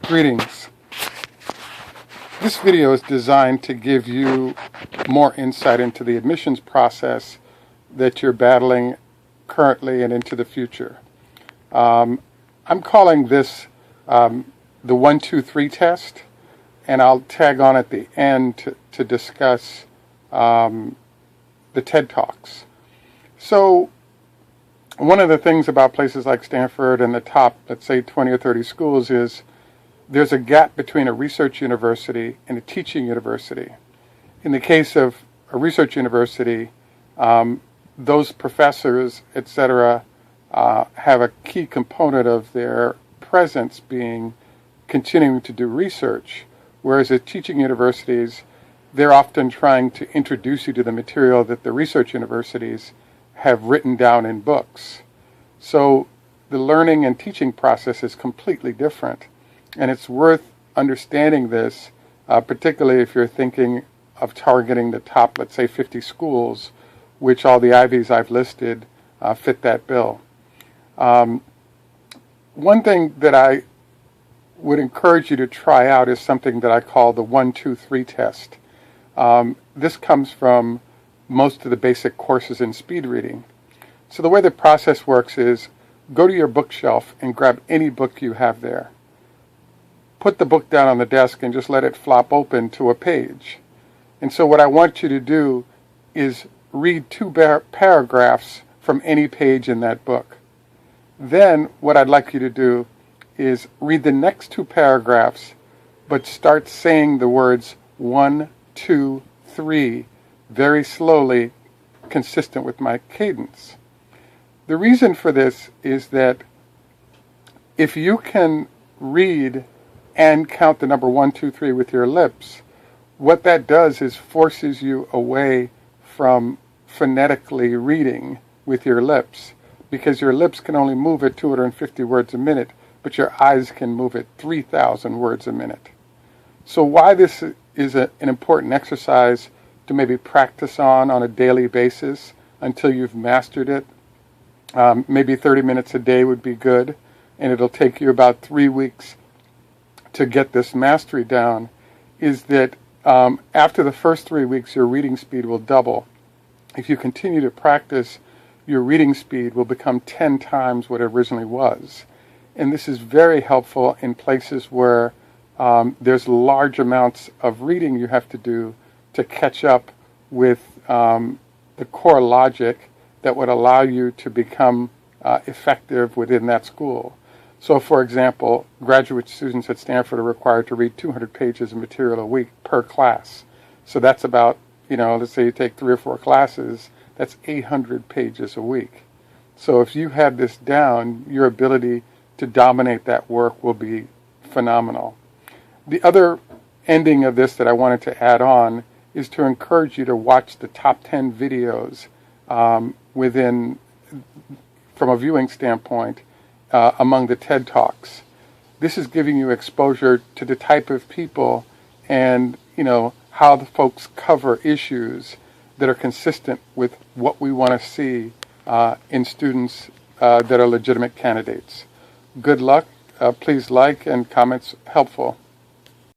Greetings. This video is designed to give you more insight into the admissions process that you're battling currently and into the future. I'm calling this the 1, 2, 3 test, and I'll tag on at the end to discuss the TED Talks. So one of the things about places like Stanford and the top, let's say 20 or 30 schools is there's a gap between a research university and a teaching university. In the case of a research university, those professors, etc., have a key component of their presence being continuing to do research, whereas at teaching universities, they're often trying to introduce you to the material that the research universities have written down in books. So the learning and teaching process is completely different. And it's worth understanding this, particularly if you're thinking of targeting the top, let's say, 50 schools, which all the Ivies I've listed fit that bill. One thing that I would encourage you to try out is something that I call the 1, 2, 3 test. This comes from most of the basic courses in speed reading. So the way the process works is go to your bookshelf and grab any book you have there. Put the book down on the desk and just let it flop open to a page. And so what I want you to do is read 2 paragraphs from any page in that book. Then what I'd like you to do is read the next 2 paragraphs, but start saying the words 1, 2, 3 very slowly, consistent with my cadence. The reason for this is that if you can read and count the number 1, 2, 3 with your lips, what that does is forces you away from phonetically reading with your lips, because your lips can only move at 250 words a minute, but your eyes can move at 3,000 words a minute. So why this is an important exercise to maybe practice on a daily basis until you've mastered it, maybe 30 minutes a day would be good, and it'll take you about 3 weeks to get this mastery down, is that after the first 3 weeks, your reading speed will double. If you continue to practice, your reading speed will become 10 times what it originally was. And this is very helpful in places where there's large amounts of reading you have to do to catch up with the core logic that would allow you to become effective within that school. So, for example, graduate students at Stanford are required to read 200 pages of material a week per class. So that's about, let's say you take 3 or 4 classes, that's 800 pages a week. So if you have this down, your ability to dominate that work will be phenomenal. The other ending of this that I wanted to add on is to encourage you to watch the top 10 videos from a viewing standpoint, among the TED Talks. This is giving you exposure to the type of people and, how the folks cover issues that are consistent with what we want to see in students that are legitimate candidates. Good luck. Please like and comments helpful.